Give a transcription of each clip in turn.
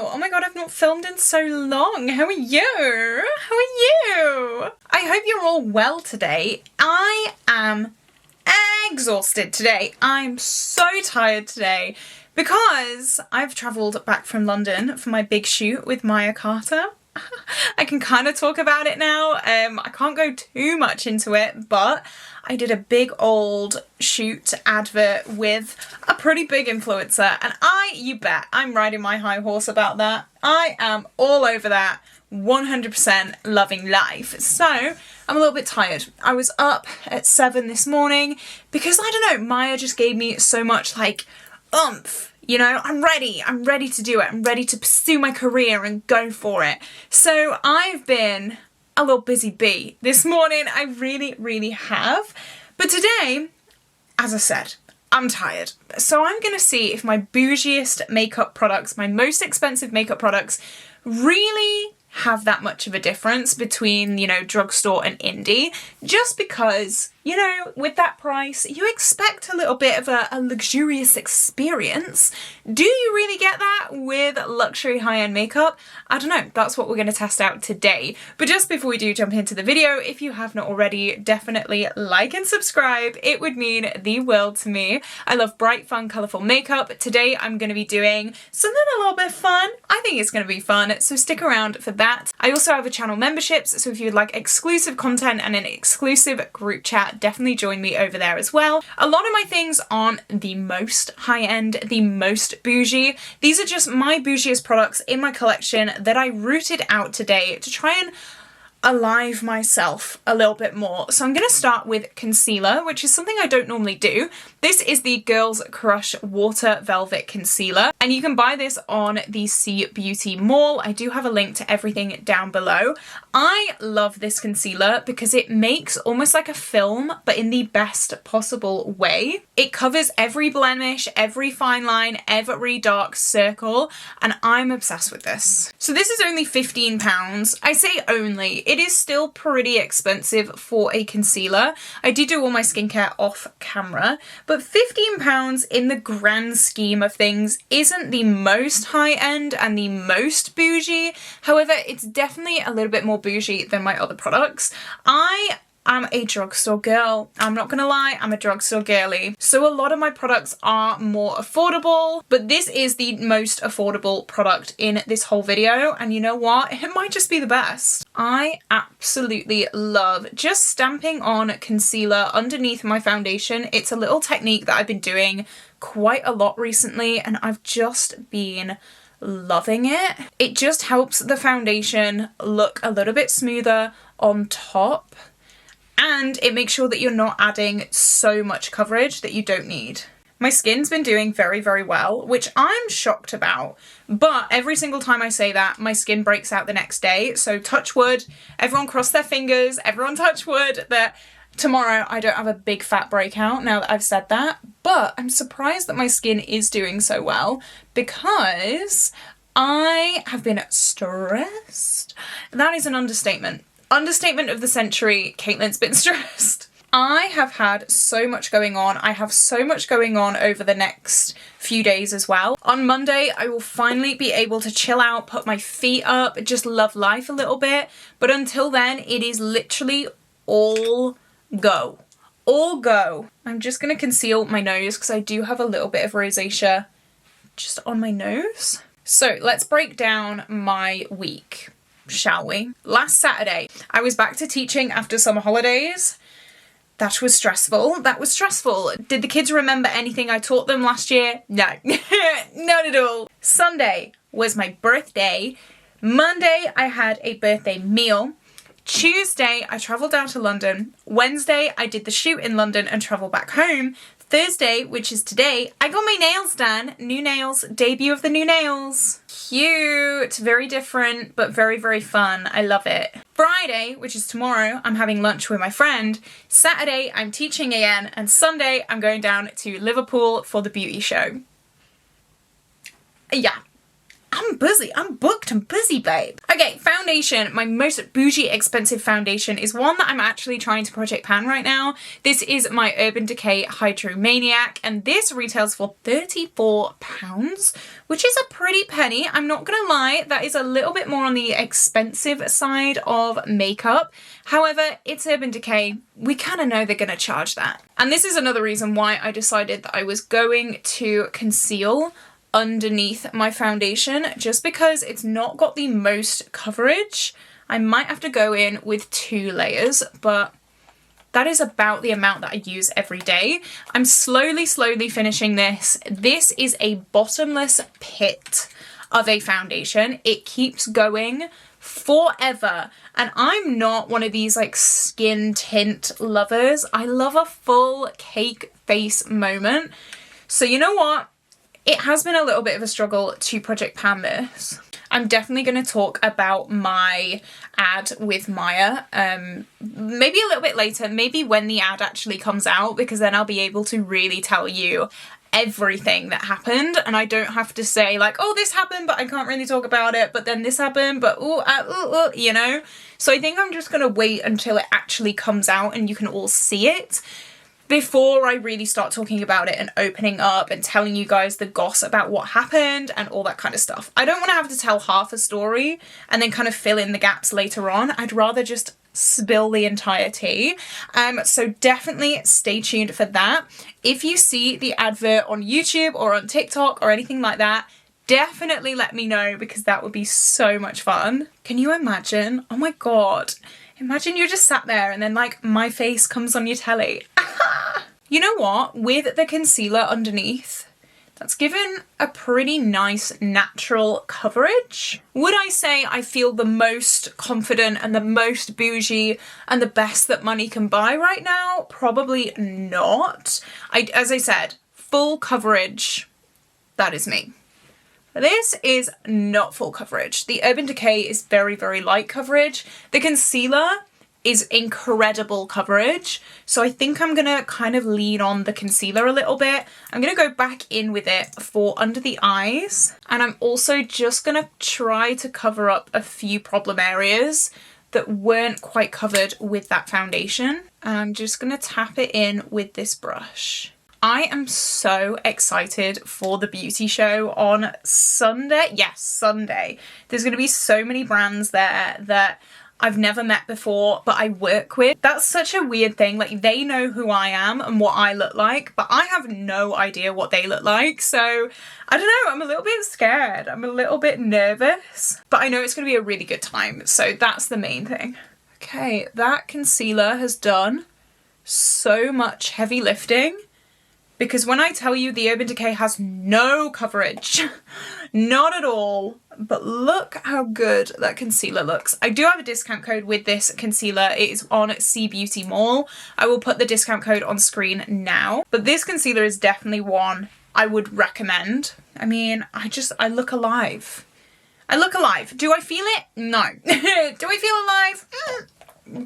Oh my god, I've not filmed in so long. How are you? How are you? I hope you're all well today. I am exhausted today. I'm so tired today because I've travelled back from London for my big shoot with Maya Carter. I can kind of talk about it now. I can't go too much into it, but I did a big old shoot advert with a pretty big influencer, and you bet, I'm riding my high horse about that. I am all over that, 100% loving life. So I'm a little bit tired. I was up at 7 this morning because, I don't know, Maya just gave me so much like oomph. You know, I'm ready to do it. I'm ready to pursue my career and go for it. So I've been a little busy bee this morning. I really have. But today, as I said, I'm tired. So I'm going to see if my bougiest makeup products, my most expensive makeup products, really have that much of a difference between, you know, drugstore and indie. Just because, you know, with that price, you expect a little bit of a luxurious experience. Do you really get that with luxury high-end makeup? I don't know, that's what we're going to test out today. But just before we do jump into the video, if you have not already, definitely like and subscribe. It would mean the world to me. I love bright, fun, colourful makeup. Today I'm going to be doing something a little bit fun. I think it's going to be fun, so stick around for that. I also have a channel memberships, so if you'd like exclusive content and an exclusive group chat, definitely join me over there as well. A lot of my things aren't the most high-end, the most bougie. These are just my bougiest products in my collection that I rooted out today to try and alive myself a little bit more. So I'm going to start with concealer, which is something I don't normally do. This is the Girls Crush Water Velvet Concealer, and you can buy this on the CBeautyMall. I do have a link to everything down below. I love this concealer because it makes almost like a film, but in the best possible way. It covers every blemish, every fine line, every dark circle, and I'm obsessed with this. So this is only £15. I say only. It is still pretty expensive for a concealer. I did do all my skincare off camera, but £15 in the grand scheme of things isn't the most high-end and the most bougie. However, it's definitely a little bit more bougie than my other products. I'm a drugstore girl. I'm not gonna lie, I'm a drugstore girly. So a lot of my products are more affordable, but this is the most affordable product in this whole video. And you know what? It might just be the best. I absolutely love just stamping on concealer underneath my foundation. It's a little technique that I've been doing quite a lot recently, and I've just been loving it. It just helps the foundation look a little bit smoother on top, and it makes sure that you're not adding so much coverage that you don't need. My skin's been doing very well, which I'm shocked about, but every single time I say that, my skin breaks out the next day. So touch wood, everyone cross their fingers, everyone touch wood that tomorrow I don't have a big fat breakout now that I've said that. But I'm surprised that my skin is doing so well because I have been stressed. That is an understatement. Understatement of the century, Caitlin's been stressed. I have had so much going on. I have so much going on over the next few days as well. On Monday, I will finally be able to chill out, put my feet up, just love life a little bit. But until then, it is literally all go. All go. I'm just going to conceal my nose because I do have a little bit of rosacea just on my nose. So let's break down my week, shall we? Last Saturday, I was back to teaching after summer holidays. That was stressful. That was stressful. Did the kids remember anything I taught them last year? No, not at all. Sunday was my birthday. Monday, I had a birthday meal. Tuesday, I travelled down to London. Wednesday, I did the shoot in London and travelled back home. Thursday, which is today, I got my nails done. New nails, debut of the new nails. Cute, very different, but very fun. I love it. Friday, which is tomorrow, I'm having lunch with my friend. Saturday, I'm teaching again. And Sunday, I'm going down to Liverpool for the beauty show. Yeah, I'm busy. I'm booked and busy, babe. Okay, foundation. My most bougie expensive foundation is one that I'm actually trying to project pan right now. This is my Urban Decay Hydromaniac, and this retails for £34, which is a pretty penny. I'm not gonna lie, that is a little bit more on the expensive side of makeup. However, it's Urban Decay. We kind of know they're gonna charge that. And this is another reason why I decided that I was going to conceal underneath my foundation, just because it's not got the most coverage. I might have to go in with 2 layers, but that is about the amount that I use every day. I'm slowly finishing this. This is a bottomless pit of a foundation. It keeps going forever. And I'm not one of these like skin tint lovers. I love a full cake face moment. So you know what? It has been a little bit of a struggle to project pan this. I'm definitely going to talk about my ad with Maya, maybe a little bit later, maybe when the ad actually comes out, because then I'll be able to really tell you everything that happened, and I don't have to say like, oh, this happened, but I can't really talk about it, but then this happened, but you know? So I think I'm just going to wait until it actually comes out and you can all see it before I really start talking about it and opening up and telling you guys the goss about what happened and all that kind of stuff. I don't want to have to tell half a story and then kind of fill in the gaps later on. I'd rather just spill the entire tea. So definitely stay tuned for that. If you see the advert on YouTube or on TikTok or anything like that, definitely let me know, because that would be so much fun. Can you imagine? Oh my God. Imagine you just sat there and then like my face comes on your telly. You know what? With the concealer underneath, that's given a pretty nice natural coverage. Would I say I feel the most confident and the most bougie and the best that money can buy right now? Probably not. As I said, full coverage, that is me. This is not full coverage. The Urban Decay is very, very light coverage. The concealer is incredible coverage. So I think I'm gonna kind of lean on the concealer a little bit. I'm gonna go back in with it for under the eyes. And I'm also just gonna try to cover up a few problem areas that weren't quite covered with that foundation. And I'm just gonna tap it in with this brush. I am so excited for the beauty show on Sunday. Yes, Sunday. There's going to be so many brands there that I've never met before, but I work with. That's such a weird thing. Like, they know who I am and what I look like, but I have no idea what they look like. So I don't know, I'm a little bit scared. I'm a little bit nervous, but I know it's going to be a really good time. So that's the main thing. Okay, that concealer has done so much heavy lifting. Because when I tell you the Urban Decay has no coverage, not at all, but look how good that concealer looks. I do have a discount code with this concealer. It is on CBeautyMall. I will put the discount code on screen now. But this concealer is definitely one I would recommend. I mean, I look alive. I look alive. Do I feel it? No. Do I feel alive?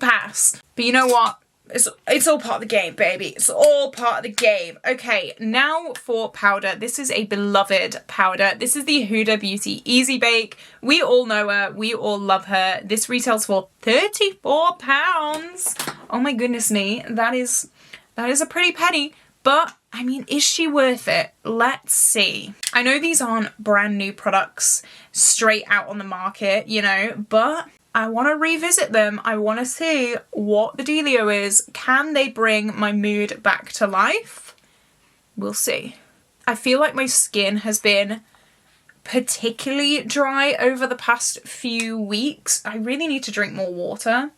Pass. But you know what? It's all part of the game, baby. It's all part of the game. Okay, now for powder. This is a beloved powder. This is the Huda Beauty Easy Bake. We all know her. We all love her. This retails for £34. Oh my goodness me. That is a pretty penny. But, I mean, is she worth it? Let's see. I know these aren't brand new products straight out on the market, you know, but I want to revisit them. I want to see what the dealio is. Can they bring my mood back to life? We'll see. I feel like my skin has been particularly dry over the past few weeks. I really need to drink more water.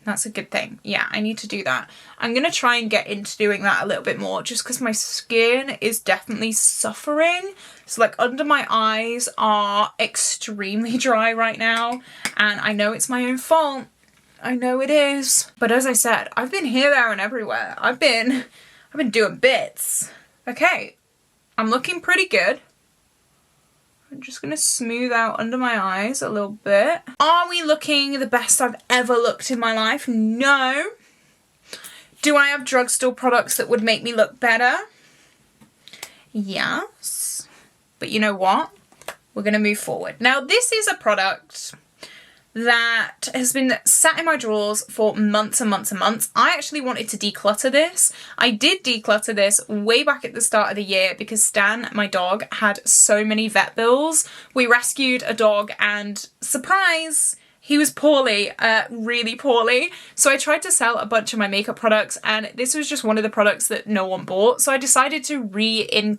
That's a good thing. Yeah, I need to do that. I'm going to try and get into doing that a little bit more, just because my skin is definitely suffering. So like under my eyes are extremely dry right now, and I know it's my own fault. I know it is. But as I said, I've been here, there and everywhere. I've been doing bits. Okay, I'm looking pretty good. I'm just going to smooth out under my eyes a little bit. Are we looking the best I've ever looked in my life? No. Do I have drugstore products that would make me look better? Yes. But you know what? we're going to move forward. Now, this is a product that has been sat in my drawers for months and months and months. I actually wanted to declutter this. I did declutter this way back at the start of the year because Stan, my dog, had so many vet bills. We rescued a dog and surprise, he was poorly, really poorly. So I tried to sell a bunch of my makeup products and this was just one of the products that no one bought. So I decided to reintegrate,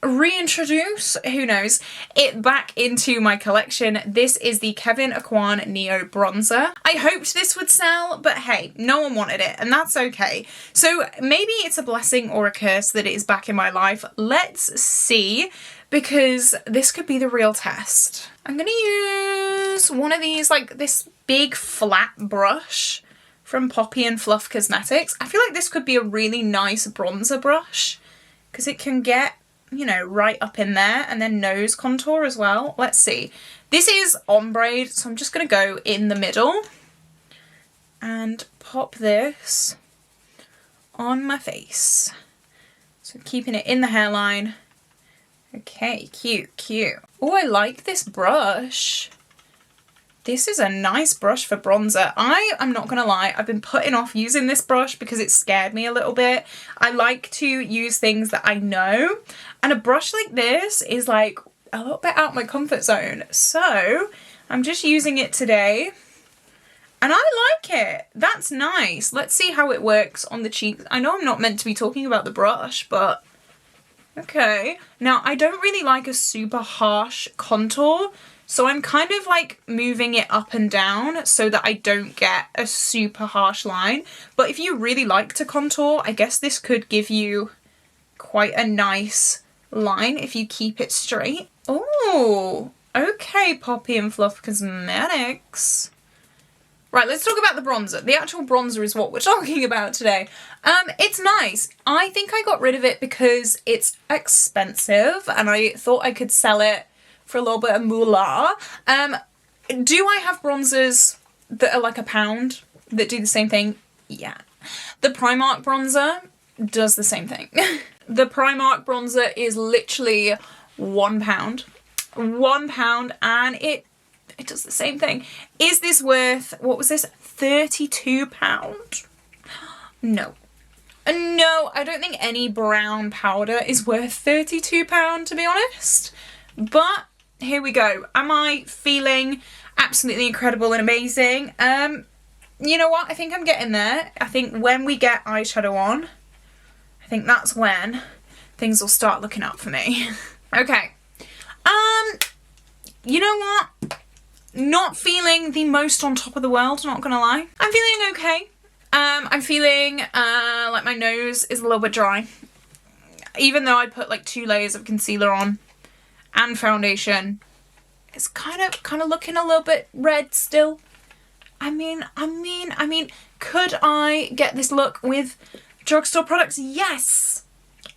reintroduce, who knows, it back into my collection. This is the Kevyn Aucoin Neo Bronzer. I hoped this would sell, but hey, no one wanted it, and that's okay. So maybe it's a blessing or a curse that it is back in my life. Let's see, because this could be the real test. I'm gonna use one of these, like this big flat brush from Poppy and Fluff Cosmetics. I feel like this could be a really nice bronzer brush because it can get, you know, right up in there, and then nose contour as well. Let's see. This is ombre, so I'm just going to go in the middle and pop this on my face. So keeping it in the hairline. Okay, cute, cute. Oh, I like this brush. This is a nice brush for bronzer. I'm not gonna lie, I've been putting off using this brush because it scared me a little bit. I like to use things that I know, and a brush like this is like a little bit out my comfort zone. So I'm just using it today and I like it. That's nice. Let's see how it works on the cheeks. I know I'm not meant to be talking about the brush, but okay. Now, I don't really like a super harsh contour, so I'm kind of like moving it up and down so that I don't get a super harsh line. But if you really like to contour, I guess this could give you quite a nice line if you keep it straight. Oh, okay, Poppy and Fluff Cosmetics. Right, let's talk about the bronzer. The actual bronzer is what we're talking about today. It's nice. I think I got rid of it because it's expensive and I thought I could sell it for a little bit of moolah. Do I have bronzers that are like £1 that do the same thing? Yeah. The Primark bronzer does the same thing. The Primark bronzer is literally £1. £1 and it does the same thing. Is this worth, what was this, £32? No. No, I don't think any brown powder is worth £32, to be honest. But here we go. Am I feeling absolutely incredible and amazing? You know what? I think I'm getting there. I think when we get eyeshadow on, I think that's when things will start looking up for me. Okay. You know what? Not feeling the most on top of the world, not gonna lie. I'm feeling okay. I'm feeling like my nose is a little bit dry. Even though I put like 2 layers of concealer on and foundation, it's kind of looking a little bit red still. I mean, could I get this look with drugstore products? Yes.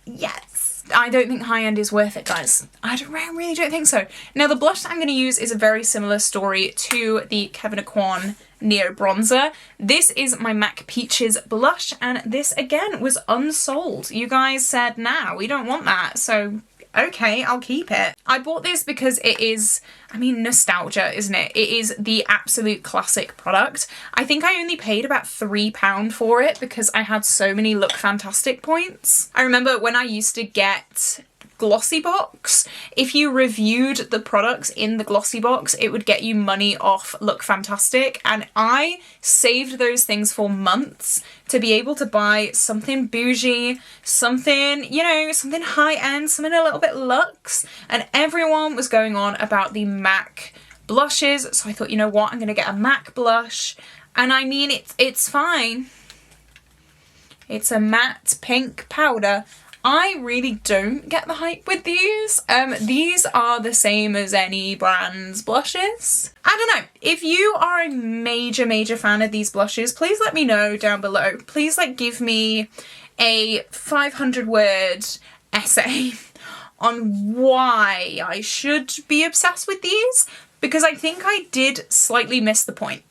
Yes. I don't think high-end is worth it, guys. I really don't think so. Now, the blush that I'm going to use is a very similar story to the Kevyn Aucoin Neo Bronzer. This is my MAC Peaches blush, and this, again, was unsold. You guys said, nah, we don't want that, so okay, I'll keep it. I bought this because it is, I mean, nostalgia, isn't it? It is the absolute classic product. I think I only paid about £3 for it because I had so many Look Fantastic points. I remember when I used to get glossy box, if you reviewed the products in the glossy box, it would get you money off Look Fantastic, and I saved those things for months to be able to buy something bougie, something, you know, something high-end, something a little bit luxe, and everyone was going on about the MAC blushes, so I thought, you know what, I'm gonna get a MAC blush, and I mean, it's fine. It's a matte pink powder. I really don't get the hype with these. These are the same as any brand's blushes. I don't know. If you are a major fan of these blushes, please let me know down below. Please like give me a 500-word essay on why I should be obsessed with these, because I think I did slightly miss the point.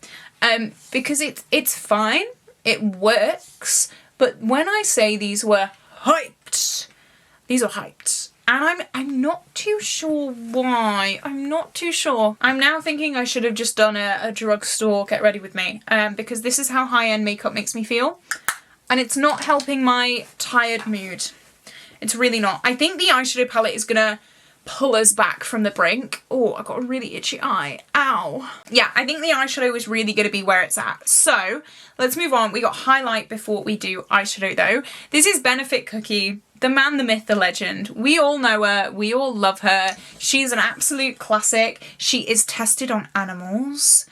Because it's fine, it works, but when I say these were hyped, these are hyped. And I'm not too sure why. I'm not too sure. I'm now thinking I should have just done a drugstore get ready with me, because this is how high-end makeup makes me feel. And it's not helping my tired mood. It's really not. I think the eyeshadow palette is gonna pull us back from the brink. Oh, I got a really itchy eye. Ow. Yeah, I think the eyeshadow is really gonna be where it's at. So let's move on. We got highlight before we do eyeshadow though. This is Benefit Cookie. The man, the myth, the legend. We all know her. We all love her. She's an absolute classic. She is tested on animals.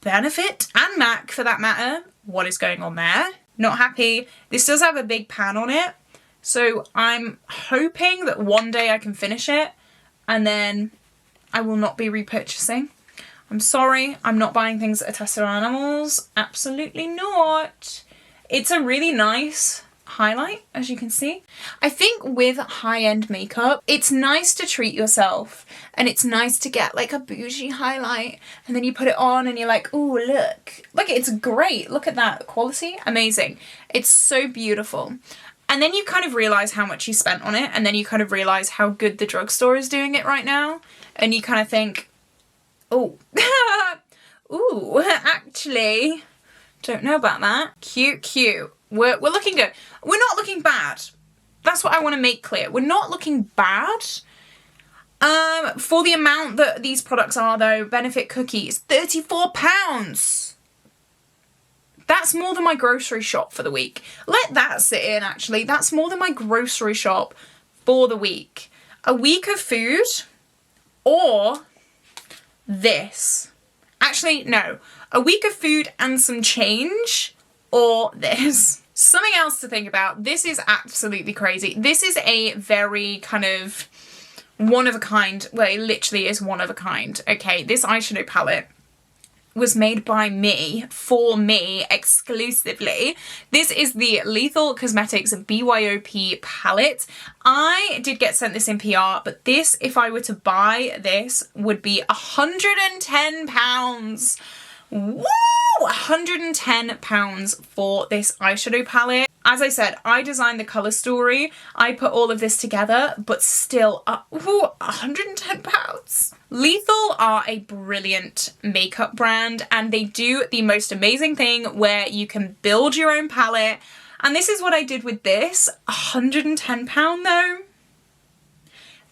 Benefit and MAC for that matter. What is going on there? Not happy. This does have a big pan on it. So I'm hoping that one day I can finish it and then I will not be repurchasing. I'm sorry. I'm not buying things that are tested on animals. Absolutely not. It's a really nice highlight, as you can see. I think with high-end makeup, it's nice to treat yourself and it's nice to get like a bougie highlight and then you put it on and you're like, ooh, look, it's great. Look at that quality. Amazing. It's so beautiful. And then you kind of realise how much you spent on it and then you kind of realise how good the drugstore is doing it right now. And you kind of think, oh, ooh, actually, don't know about that. Cute, cute. We're looking good. We're not looking bad. That's what I want to make clear. We're not looking bad. For the amount that these products are though, Benefit Cookie is £34. That's more than my grocery shop for the week. Let that sit in actually. That's more than my grocery shop for the week. A week of food or this. Actually, no. A week of food and some change or this. Something else to think about. This is absolutely crazy. This is a very kind of one of a kind. Well, it literally is one of a kind. Okay, this eyeshadow palette was made by me, for me, exclusively. This is the Lethal Cosmetics BYOP palette. I did get sent this in PR, but this, if I were to buy this, would be £110. Woo! £110 for this eyeshadow palette. As I said, I designed the colour story. I put all of this together, but still, £110. Lethal are a brilliant makeup brand and they do the most amazing thing where you can build your own palette. And this is what I did with this. £110 though.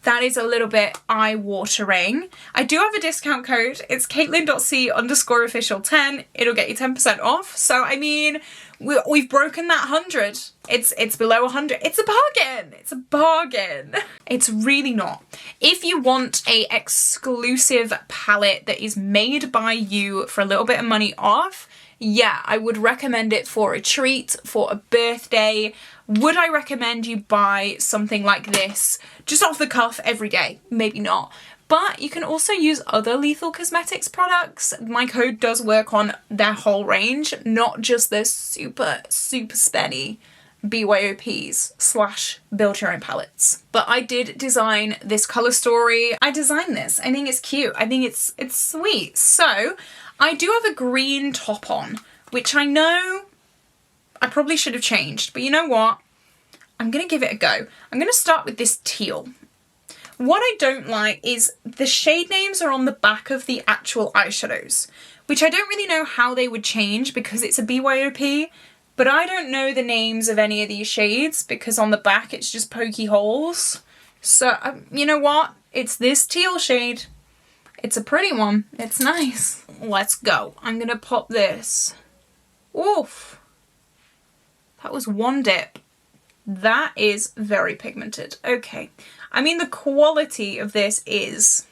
That is a little bit eye-watering. I do have a discount code. It's caitlin.c_official10. It'll get you 10% off. So, I mean, we've broken that 100. It's below 100. It's a bargain. It's a bargain. It's really not. If you want a exclusive palette that is made by you for a little bit of money off, yeah, I would recommend it for a treat, for a birthday. Would I recommend you buy something like this just off the cuff every day? Maybe not. But you can also use other Lethal Cosmetics products. My code does work on their whole range, not just the super spenny BYOPs / build your own palettes. But I did design this colour story. I designed this. I think it's cute. I think it's sweet. So I do have a green top on, which I know I probably should have changed, but you know what? I'm going to give it a go. I'm going to start with this teal. What I don't like is the shade names are on the back of the actual eyeshadows, which I don't really know how they would change because it's a BYOP, but I don't know the names of any of these shades because on the back it's just pokey holes. So, you know what? It's this teal shade. It's a pretty one. It's nice. Let's go. I'm going to pop this. Oof. That was one dip. That is very pigmented. Okay. I mean, the quality of this is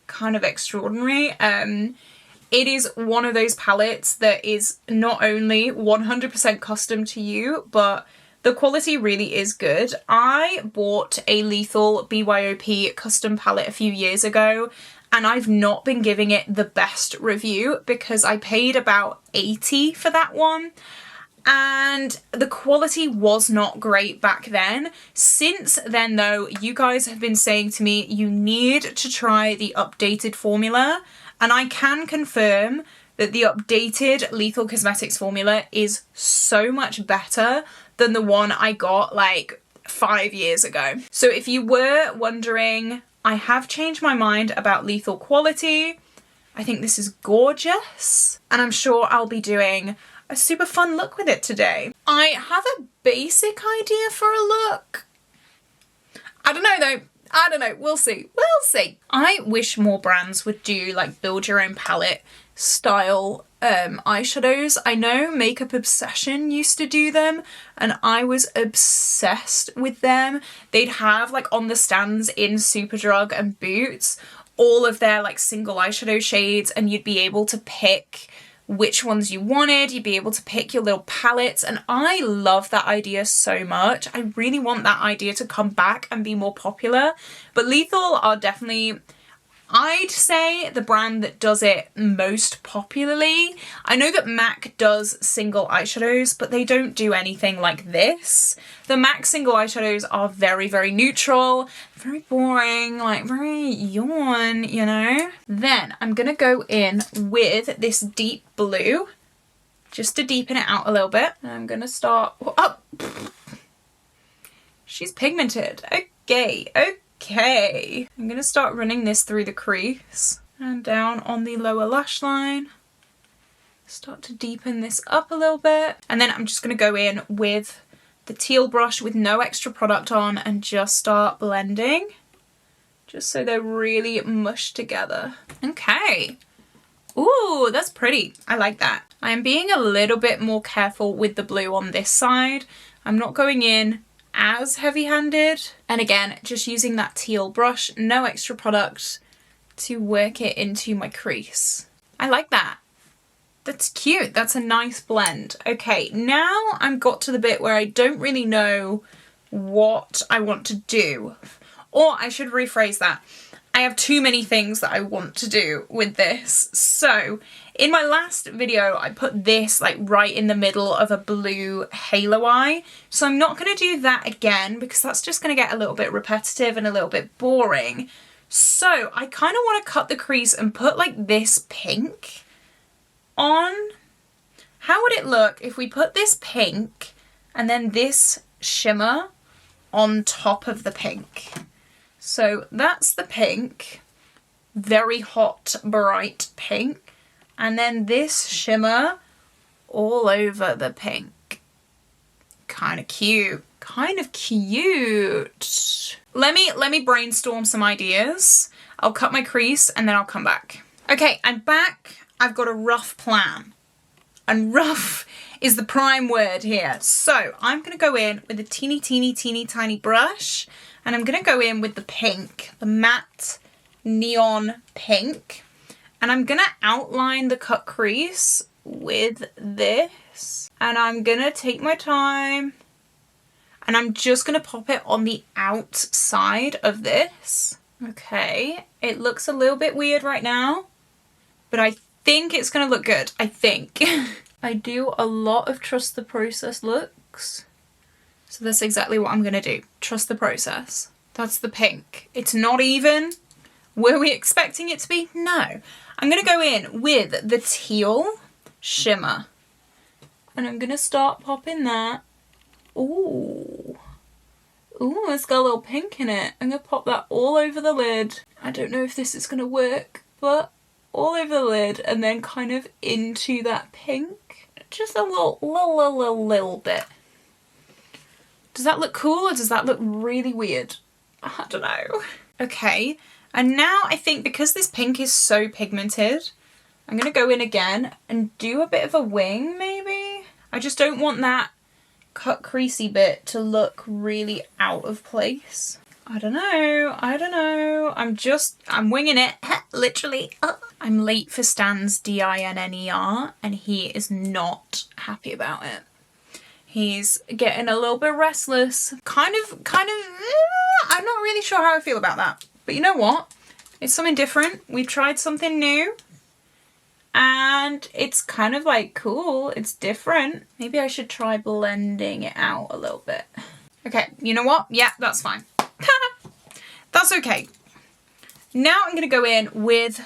kind of extraordinary. It is one of those palettes that is not only 100% custom to you, but the quality really is good. I bought a Lethal BYOP custom palette a few years ago, and I've not been giving it the best review because I paid about $80 for that one. And the quality was not great back then. Since then though, you guys have been saying to me you need to try the updated formula, and I can confirm that the updated Lethal Cosmetics formula is so much better than the one I got like 5 years ago. So if you were wondering, I have changed my mind about lethal quality. I think this is gorgeous, and I'm sure I'll be doing a super fun look with it today. I have a basic idea for a look. I don't know though. I don't know. We'll see. We'll see. I wish more brands would do like build your own palette style eyeshadows. I know Makeup Obsession used to do them and I was obsessed with them. They'd have like on the stands in Superdrug and Boots all of their like single eyeshadow shades, and you'd be able to pick which ones you wanted. You'd be able to pick your little palettes, and I love that idea so much. I really want that idea to come back and be more popular. But Lethal are definitely, I'd say, the brand that does it most popularly. I know that MAC does single eyeshadows, but they don't do anything like this. The MAC single eyeshadows are very, very neutral, very boring, like very yawn, you know? Then I'm gonna go in with this deep blue, just to deepen it out a little bit. And I'm gonna start, oh, she's pigmented, okay. Okay, I'm going to start running this through the crease and down on the lower lash line. Start to deepen this up a little bit. And then I'm just going to go in with the teal brush with no extra product on and just start blending. Just so they're really mushed together. Okay. Ooh, that's pretty. I like that. I am being a little bit more careful with the blue on this side. I'm not going in as heavy-handed, and again just using that teal brush, no extra product, to work it into my crease. I like that. That's cute. That's a nice blend. Okay, now I've got to the bit where I don't really know what I want to do, or I should rephrase that. I have too many things that I want to do with this. So in my last video, I put this like right in the middle of a blue halo eye. So I'm not going to do that again because that's just going to get a little bit repetitive and a little bit boring. So I kind of want to cut the crease and put like this pink on. How would it look if we put this pink and then this shimmer on top of the pink? So that's the pink, very hot, bright pink, and then this shimmer all over the pink. Kind of cute, kind of cute. Let me brainstorm some ideas. I'll cut my crease and then I'll come back. Okay, I'm back. I've got a rough plan, and rough is the prime word here. So I'm gonna go in with a teeny tiny brush. And I'm going to go in with the pink, the matte neon pink. And I'm going to outline the cut crease with this. And I'm going to take my time. And I'm just going to pop it on the outside of this. Okay, it looks a little bit weird right now, but I think it's going to look good. I think. I do a lot of trust the process looks. So that's exactly what I'm going to do. Trust the process. That's the pink. It's not even. Were we expecting it to be? No. I'm going to go in with the teal shimmer. And I'm going to start popping that. Ooh. Ooh, it's got a little pink in it. I'm going to pop that all over the lid. I don't know if this is going to work, but all over the lid and then kind of into that pink. Just a little bit. Does that look cool or does that look really weird? I don't know. Okay, and now I think because this pink is so pigmented, I'm going to go in again and do a bit of a wing maybe. I just don't want that cut creasy bit to look really out of place. I don't know. I'm winging it, literally. I'm late for Stan's DINNER and he is not happy about it. He's getting a little bit restless. Kind of, I'm not really sure how I feel about that. But you know what? It's something different. We've tried something new. And it's kind of like cool. It's different. Maybe I should try blending it out a little bit. Okay, you know what? Yeah, that's fine. That's okay. Now I'm going to go in with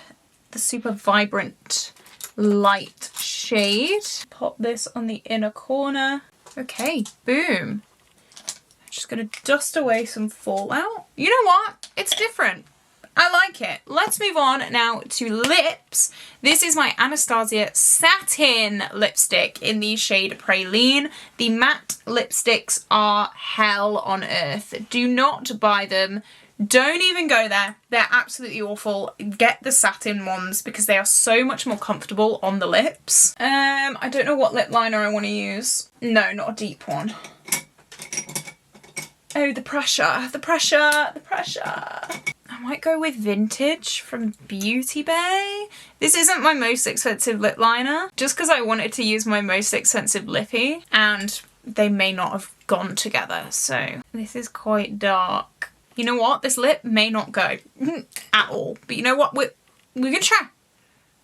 the super vibrant light shade. Pop this on the inner corner. Okay, boom. I'm just Just gonna dust away some fallout. You know what? It's different. I like it. Let's move on now to lips. This is my Anastasia Satin lipstick in the shade Praline. The matte lipsticks are hell on earth. Do not buy them. Don't even go there. They're absolutely awful. Get the satin ones because they are so much more comfortable on the lips. I don't know what lip liner I want to use. No, not a deep one. Oh, the pressure, the pressure, the pressure. I might go with Vintage from Beauty Bay. This isn't my most expensive lip liner, just because I wanted to use my most expensive lippy, and they may not have gone together, so this is quite dark. You know what? This lip may not go at all, but you know what? We're gonna try.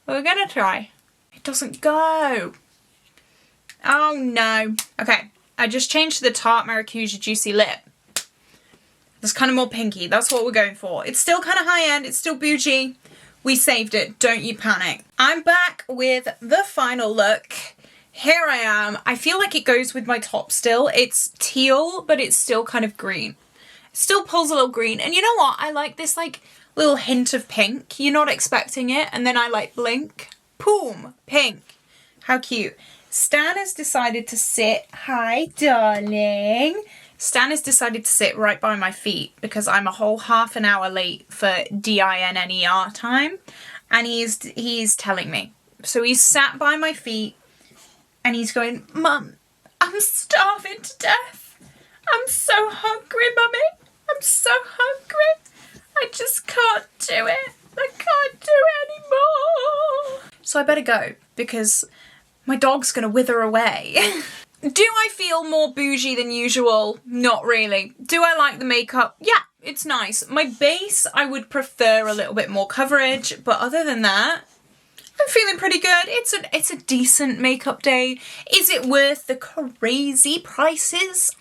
We're gonna try. It doesn't go. Oh no. Okay, I just changed to the Tarte Maracuja Juicy Lip. It's kind of more pinky. That's what we're going for. It's still kind of high end. It's still bougie. We saved it. Don't you panic. I'm back with the final look. Here I am. I feel like it goes with my top still. It's teal, but it's still kind of green. It still pulls a little green. And you know what? I like this like little hint of pink. You're not expecting it. And then I like blink. Boom. Pink. How cute. Stan has decided to sit. Hi, darling. Stan has decided to sit right by my feet because I'm a whole half an hour late for DINNER time, and he's telling me. So he's sat by my feet and he's going, Mum, I'm starving to death. I'm so hungry, Mummy. I'm so hungry. I just can't do it. I can't do it anymore. So I better go because my dog's gonna wither away. Do I feel more bougie than usual? Not really. Do I like the makeup? Yeah, it's nice. My base, I would prefer a little bit more coverage, but other than that, I'm feeling pretty good. It's a decent makeup day. Is it worth the crazy prices?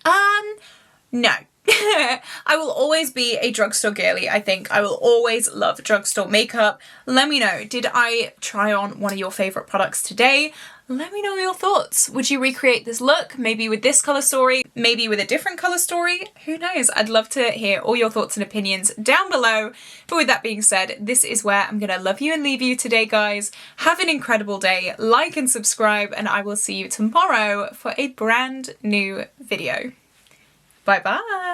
No. I will always be a drugstore girly, I think. I will always love drugstore makeup. Let me know, did I try on one of your favourite products today? Let me know your thoughts. Would you recreate this look? Maybe with this colour story? Maybe with a different colour story? Who knows? I'd love to hear all your thoughts and opinions down below. But with that being said, this is where I'm gonna love you and leave you today, guys. Have an incredible day. Like and subscribe, and I will see you tomorrow for a brand new video. Bye bye.